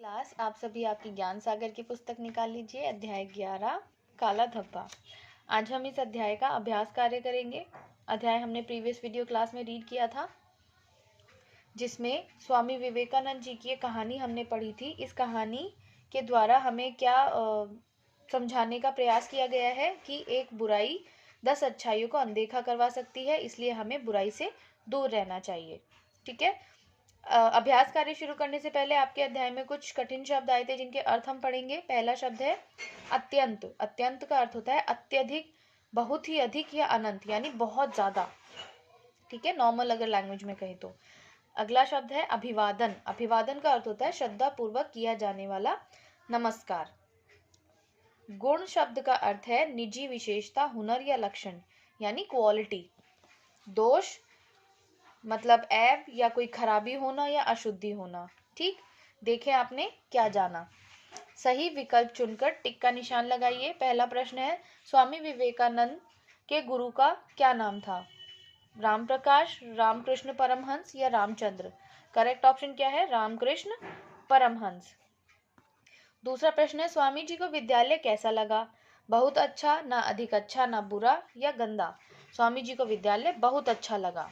Class आप सभी आपकी ज्ञान सागर की पुस्तक निकाल लीजिए। अध्याय 11 काला धब्बा। आज हम इस अध्याय का अभ्यास कार्य करेंगे। अध्याय हमने प्रीवियस वीडियो क्लास में रीड किया था, जिसमें स्वामी विवेकानंद जी की कहानी हमने पढ़ी थी। इस कहानी के द्वारा हमें क्या समझाने का प्रयास किया गया है कि एक बुराई 10 अच्छाइयों को अनदेखा करवा सकती है, इसलिए हमें बुराई से दूर रहना चाहिए। ठीक है। अभ्यास कार्य शुरू करने से पहले आपके अध्याय में कुछ कठिन शब्द आए थे जिनके अर्थ हम पढ़ेंगे। पहला शब्द है अत्यंत। अत्यंत का अर्थ होता है अत्यधिक, बहुत ही अधिक या अनंत, यानी बहुत ज्यादा। ठीक है, नॉर्मल अगर लैंग्वेज में कहें तो। अगला शब्द है अभिवादन। अभिवादन का अर्थ होता है श्रद्धा पूर्वक किया जाने वाला नमस्कार। गुण शब्द का अर्थ है निजी विशेषता, हुनर या लक्षण, यानी क्वालिटी। दोष मतलब ऐब या कोई खराबी होना या अशुद्धि होना। ठीक, देखें आपने क्या जाना। सही विकल्प चुनकर टिक का निशान लगाइए। पहला प्रश्न है स्वामी विवेकानंद के गुरु का क्या नाम था? राम प्रकाश, रामकृष्ण परमहंस या रामचंद्र? करेक्ट ऑप्शन क्या है? रामकृष्ण परमहंस। दूसरा प्रश्न है स्वामी जी को विद्यालय कैसा लगा? बहुत अच्छा, ना अधिक अच्छा, ना बुरा या गंदा? स्वामी जी को विद्यालय बहुत अच्छा लगा।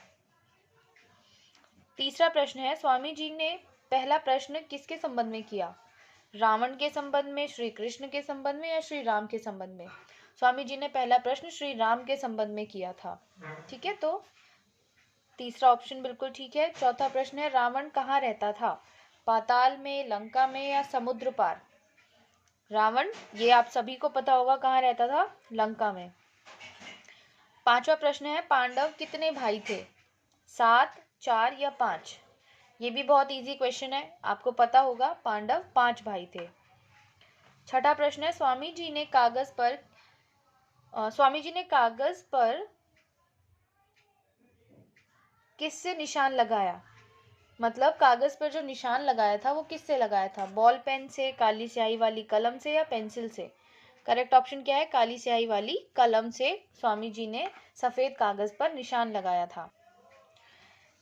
तीसरा प्रश्न है स्वामी जी ने पहला प्रश्न किसके संबंध में किया? रावण के संबंध में, श्री कृष्ण के संबंध में या श्री राम के संबंध में? स्वामी जी ने पहला प्रश्न श्री राम के संबंध में किया था। ठीक है, तो तीसरा ऑप्शन बिल्कुल ठीक है। चौथा प्रश्न है रावण कहाँ रहता था? पाताल में, लंका में या समुद्र पार? रावण, ये आप सभी को पता होगा कहाँ रहता था, लंका में। पांचवा प्रश्न है पांडव कितने भाई थे? 7, 4 या 5? ये भी बहुत इजी क्वेश्चन है, आपको पता होगा, पांडव 5 भाई थे। छठा प्रश्न है स्वामी जी ने कागज पर किससे निशान लगाया? मतलब कागज पर जो निशान लगाया था वो किससे लगाया था? बॉल पेन से, काली स्याही वाली कलम से या पेंसिल से? करेक्ट ऑप्शन क्या है? काली स्याही वाली कलम से स्वामी जी ने सफेद कागज पर निशान लगाया था।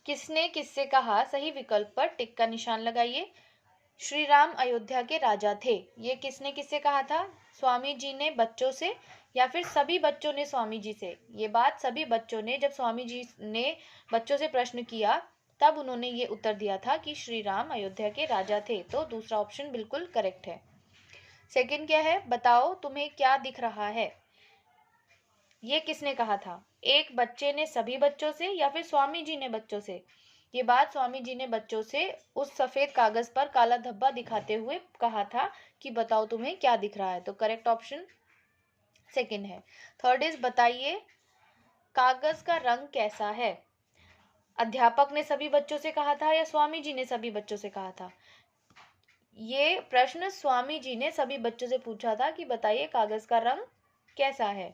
किसने किससे कहा? सही विकल्प पर टिक का निशान लगाइए। श्री राम अयोध्या के राजा थे, ये किसने किससे कहा था? स्वामी जी ने बच्चों से या फिर सभी बच्चों ने स्वामी जी से? ये बात सभी बच्चों ने, जब स्वामी जी ने बच्चों से प्रश्न किया तब उन्होंने ये उत्तर दिया था कि श्री राम अयोध्या के राजा थे, तो दूसरा ऑप्शन बिल्कुल करेक्ट है। सेकंड क्या है? बताओ तुम्हें क्या दिख रहा है, ये किसने कहा था? एक बच्चे ने सभी बच्चों से या फिर स्वामी जी ने बच्चों से? ये बात स्वामी जी ने बच्चों से उस सफेद कागज पर काला धब्बा दिखाते हुए कहा था कि बताओ तुम्हें क्या दिख रहा है, तो करेक्ट ऑप्शन सेकंड है। थर्ड इज बताइए कागज का रंग कैसा है? अध्यापक ने सभी बच्चों से कहा था या स्वामी जी ने सभी बच्चों से कहा था? ये प्रश्न स्वामी जी ने सभी बच्चों से पूछा था कि बताइए कागज का रंग कैसा है।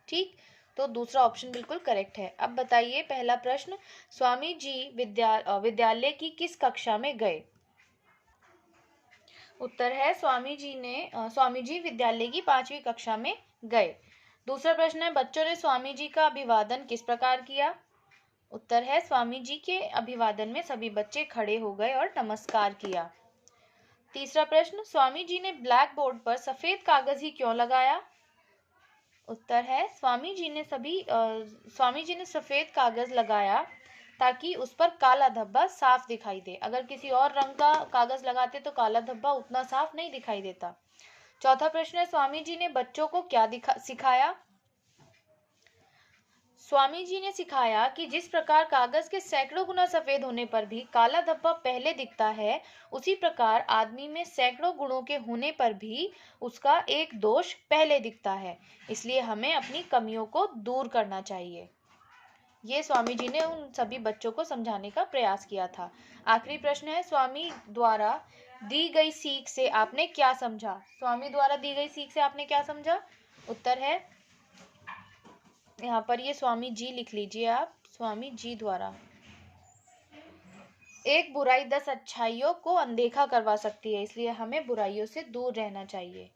ठीक, तो दूसरा ऑप्शन बिल्कुल करेक्ट है। अब बताइए पहला प्रश्न स्वामी जी विद्यालय की किस कक्षा में गए? उत्तर है स्वामी जी विद्यालय की 5वीं कक्षा में गए। दूसरा प्रश्न है बच्चों ने स्वामी जी का अभिवादन किस प्रकार किया? उत्तर है स्वामी जी के अभिवादन में सभी बच्चे खड़े हो गए और नमस्कार किया। तीसरा प्रश्न स्वामी जी ने ब्लैक बोर्ड पर सफेद कागज ही क्यों लगाया? उत्तर है स्वामी जी ने सफेद कागज लगाया ताकि उस पर काला धब्बा साफ दिखाई दे। अगर किसी और रंग का कागज लगाते तो काला धब्बा उतना साफ नहीं दिखाई देता। चौथा प्रश्न है स्वामी जी ने बच्चों को क्या सिखाया? स्वामी जी ने सिखाया कि जिस प्रकार कागज के सैकड़ों गुना सफेद होने पर भी काला धब्बा पहले दिखता है, उसी प्रकार आदमी में सैकड़ों गुणों के होने पर भी उसका एक दोष पहले दिखता है, इसलिए हमें अपनी कमियों को दूर करना चाहिए। ये स्वामी जी ने उन सभी बच्चों को समझाने का प्रयास किया था। आखिरी प्रश्न है स्वामी द्वारा दी गई सीख से आपने क्या समझा? स्वामी द्वारा दी गई सीख से आपने क्या समझा? उत्तर है यहाँ पर ये स्वामी जी लिख लीजिए आप, स्वामी जी द्वारा। एक बुराई 10 अच्छाइयों को अनदेखा करवा सकती है, इसलिए हमें बुराइयों से दूर रहना चाहिए।